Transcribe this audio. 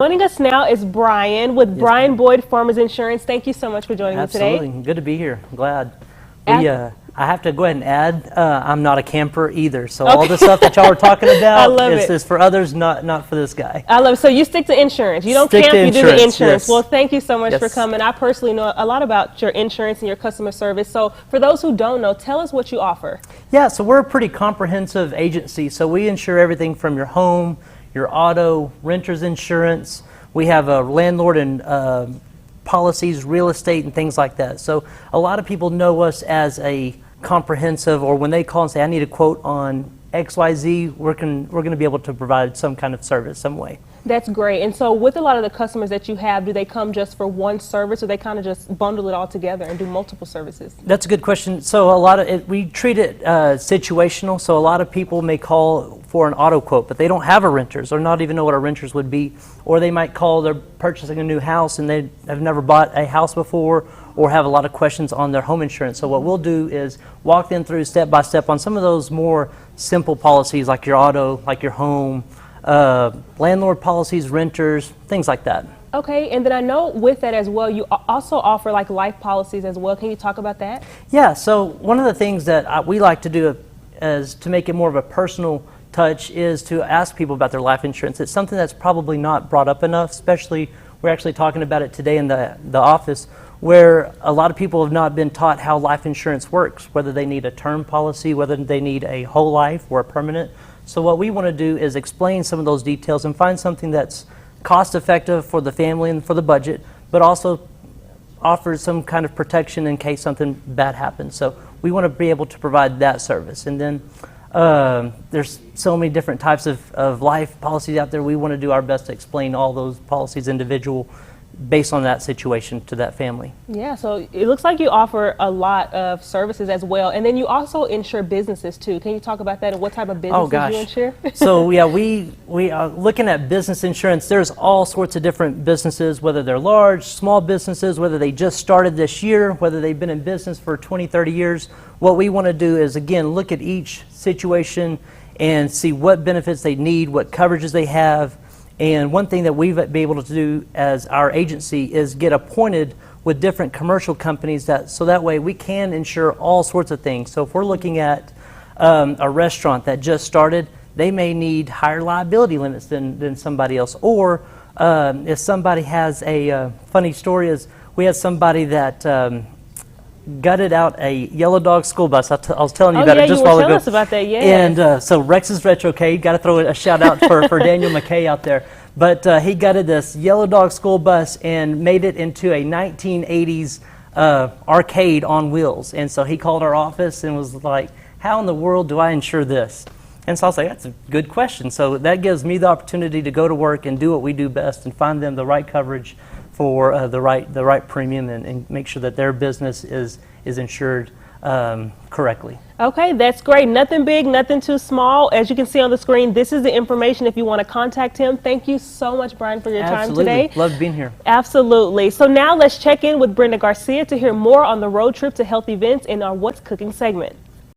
Joining us now is Bryan with Bryan Boyd Insurance. Thank you so much for joining me today. Absolutely. Good to be here. I'm glad. I have to go ahead and add, I'm not a camper either. So all the stuff that y'all were talking about is for others, not for this guy. I love it. So you stick to insurance. You don't camp, you do the insurance. Yes. Well, thank you so much for coming. I personally know a lot about your insurance and your customer service. So for those who don't know, tell us what you offer. Yeah, so we're a pretty comprehensive agency. So we insure everything from your home, your auto, renter's insurance. We have a landlord and policies, real estate, and things like that. So a lot of people know us as a comprehensive, or when they call and say, I need a quote on XYZ, we're going to be able to provide some kind of service, some way. That's great. And so with a lot of the customers that you have, do they come just for one service, or they kind of just bundle it all together and do multiple services? That's a good question. So a lot of we treat it situational. So a lot of people may call for an auto quote, but they don't have a renter's or not even know what a renter's would be. Or they might call, they're purchasing a new house and they have never bought a house before, or have a lot of questions on their home insurance. So what we'll do is walk them through step by step on some of those more simple policies, like your auto, like your home, landlord policies, renters, things like that. Okay, and then I know with that as well, you also offer like life policies as well. Can you talk about that? Yeah, so one of the things that we like to do is to make it more of a personal touch is to ask people about their life insurance. It's something that's probably not brought up enough, especially we're actually talking about it today in the office, where a lot of people have not been taught how life insurance works, whether they need a term policy, whether they need a whole life or a permanent. So what we want to do is explain some of those details and find something that's cost effective for the family and for the budget, but also offers some kind of protection in case something bad happens. So we want to be able to provide that service. And then there's so many different types of life policies out there. We want to do our best to explain all those policies individual based on that situation to that family. Yeah, so it looks like you offer a lot of services as well, and then you also insure businesses too. Can you talk about that and what type of businesses you insure? So yeah, we are looking at business insurance. There's all sorts of different businesses, whether they're large, small businesses, whether they just started this year, whether they've been in business for 20, 30 years. What we want to do is, again, look at each situation and see what benefits they need, what coverages they have. And one thing that we've been able to do as our agency is get appointed with different commercial companies so that way we can insure all sorts of things. So if we're looking at a restaurant that just started, they may need higher liability limits than somebody else. Or if somebody has a funny story is we had somebody that gutted out a yellow dog school bus. I was telling you about it just a while ago. Oh yeah, you were telling us about that, yeah. And so Rex's Retrocade, got to throw a shout out for Daniel McKay out there. But he gutted this yellow dog school bus and made it into a 1980s arcade on wheels. And so he called our office and was like, how in the world do I insure this? And so I was like, that's a good question. So that gives me the opportunity to go to work and do what we do best and find them the right coverage for the right premium and make sure that their business is insured correctly. Okay, that's great. Nothing big, nothing too small. As you can see on the screen, this is the information if you want to contact him. Thank you so much, Bryan, for your time today. Love being here. Absolutely. So now let's check in with Brenda Garcia to hear more on the road trip to health events in our What's Cooking segment.